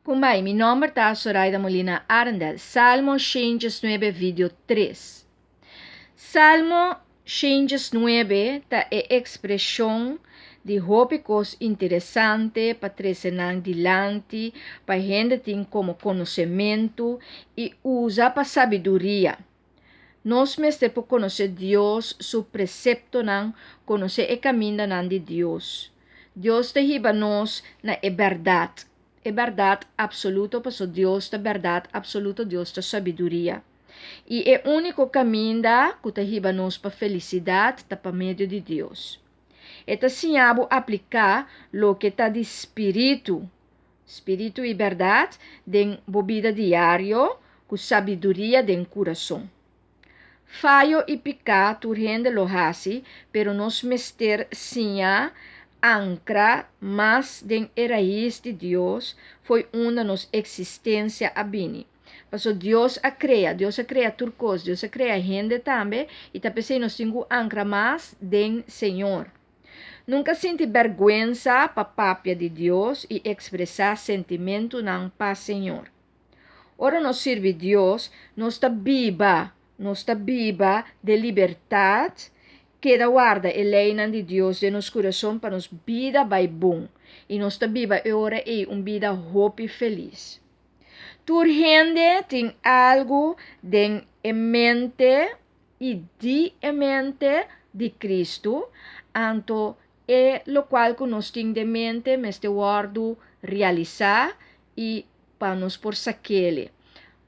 Kumai, mi nombre está Zoraida Molina Arendel. Salmo 109, vídeo 3. Salmo 109 ta é expressão de tópicos interessantes para trazer dilante, para gente ter como conhecimento e usa para sabedoria. Nós mestre por conhecer Deus, su precepto não, conhecer o caminho de Deus. Deus te hiba nós na verdade. É verdade absoluta, porque Deus é verdade absoluta, Deus é sabedoria. E é o único caminho que te hiba nós para felicidade, tá para meio de Deus. Eta sinhabo aplicar lo que está de espírito e verdade, de bebida diário, com sabedoria de coração. Falho e pecado rende lo hasi, pero nos mester sinha ancra mas den raiz de Deus foi uma nos existência abini. Paso Deus a crea turcos, Deus a crea gente também, e tapese nos tengo ancra mas den Senhor. Nunca senti vergüenza pa papia de Deus e expressar sentimento não pa Senhor. Ora nos serve Deus, nos está viva de liberdade, que da guarda a lei de Deus de nos coração para nos vida vai bom. E nos está viva ora é vida hope e feliz. Tur gente tem algo de mente e de mente de Cristo, anto é lo qual que nós tem de mente, mas te guardo realizar e para nos por saquele.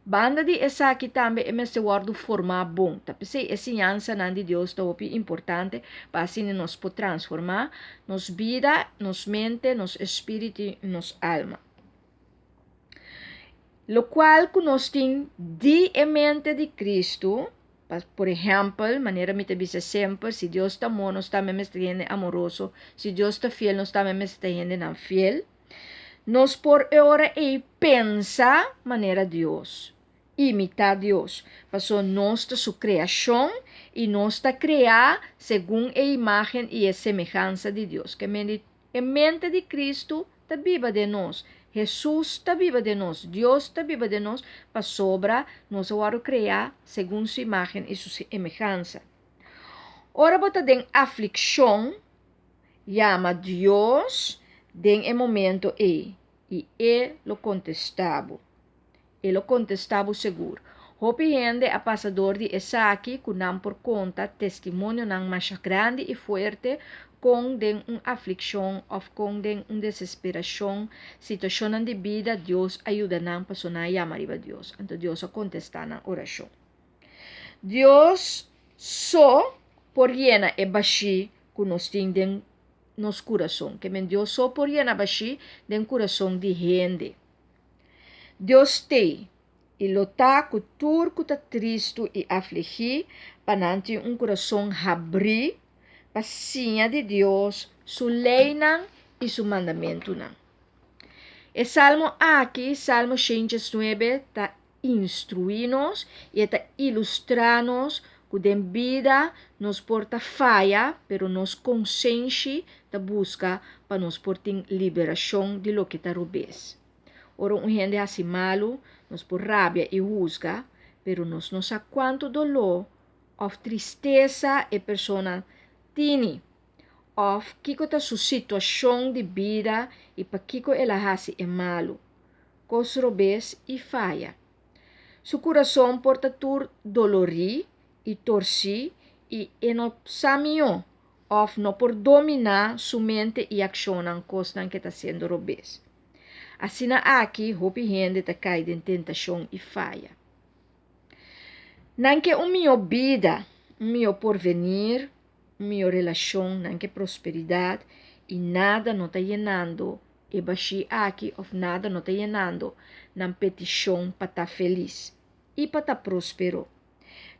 Banda de essa aqui também é mais guardo formar bom. Tá pensei essa ensinança de Deus tá importante para assim nos por transformar nos vida, nos mente, nos espírito e nos alma. Lo qual que nós tem de mente de Cristo, por exemplo, maneira me te dizer sempre, se Deus está bom, nós também me está amoroso, se Deus está fiel, nós também me está não fiel. Nós por hora e pensa maneira Deus, imitar Deus, passou nossa sua criação e nós está criar segundo a imagem e a semelhança de Deus, que a mente de Cristo está viva de nós. Jesus está viva de nós, Deus está viva de nós, para sobra nós vamos criar segundo sua imagem e sua semelhança. Ora, bota den aflição, chama Deus, den momento e lo contestavo. E lo contestavo seguro. Hopi gente a passador de Esaki, que não por conta testemunho não mais grande e forte, com den aflição ou com den desesperação, situação de vida, Deus ajuda não para sonar e amar a Deus. Então Deus a contestar na oração. Deus só por llena e baixi que nós temos nos coração, que Deus só por llena baixi den coração de gente. Deus te e lutar com tudo que está triste e afligir, para nanti coração abrir, para sinha de Deus, sua lei e seu mandamento. E Salmo aqui, Salmo 109, está instruir-nos e está ilustrar-nos que de vida nos porta falha, pero nos consciência da busca para nos portar liberação de lo que está rubês. Ora, gente assim malo, nos por rabia e juzga, pero nos não sabe quanto dolor ou tristeza a pessoa tem, ou que está sua situação de vida e para que ela hace é malo, cos robês e falha. Su coração porta tur dolori e torci e não sabe ou não por dominar sua mente e ação coisa que está sendo robês. Assim aqui, hopi gente está caindo em tentação e falha. Não que minha vida, meu porvenir, minha relação, não que prosperidade, e nada não está llenando, e baixi aqui, ou nada não está llenando, na petição para estar feliz e para estar próspero.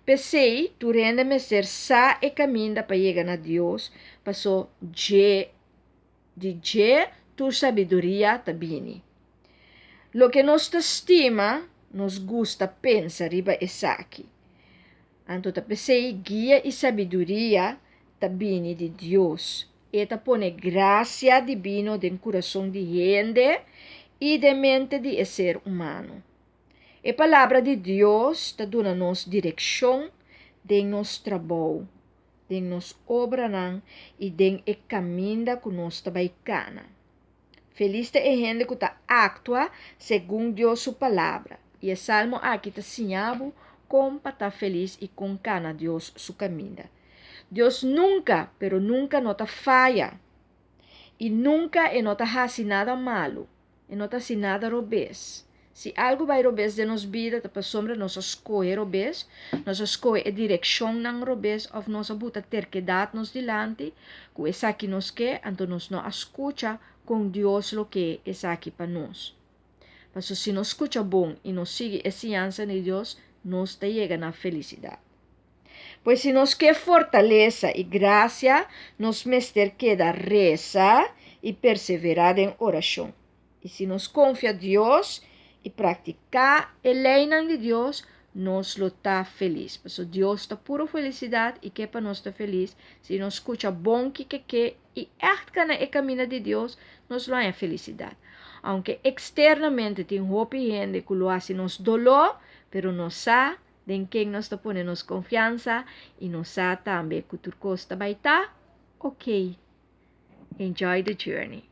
Pensei, tu rende-me ser sa e caminho para chegar a Deus, passou de tu sabedoria tabini. Lo que nos estima, nos gusta pensa riba essa aqui. Anto ta pensei, guia e sabedoria tabini de Deus. E ta pone gracia divino den coração de gente e de mente de ser humano. A palavra de Deus está dando-nos direção de nosso trabalho, de nos obra e de o caminho que nós trabalhamos. Feliz é a gente que está atua segundo Deus sua palavra. E o salmo aqui está ensinando como para estar feliz e com cana Deus su caminho. Deus nunca, pero nunca nota falha. E nunca nota hace nada malo. E nota hace nada robês. Se algo vai robês de nos vida, tá para sombra nós escolhe robês, nós escolhe a direção não robês, ou nós buta terquedade nos dilante, que essa aqui nos quer, então nós não escuta com Deus lo que é aqui para nós. Mas se nós escuta bom e nós sigue a ciência de Deus, nós te chega na felicidade. Pois se nos quer fortaleza e graça, nos mester queda reza e perseverar em oração. E se nos confia Deus e praticar a lei de Deus, nos lo está feliz. Porque Deus está puro felicidade e que para nós está feliz. Se nos escuta bom que e acta na caminho de Deus, nos lo é felicidade. Aunque externamente tem roupa e gente que lo hace nos dolor, pero nos sabe de quem nós está ponendo confiança e nos sabe também que tudo costa vai estar ok. Enjoy the journey.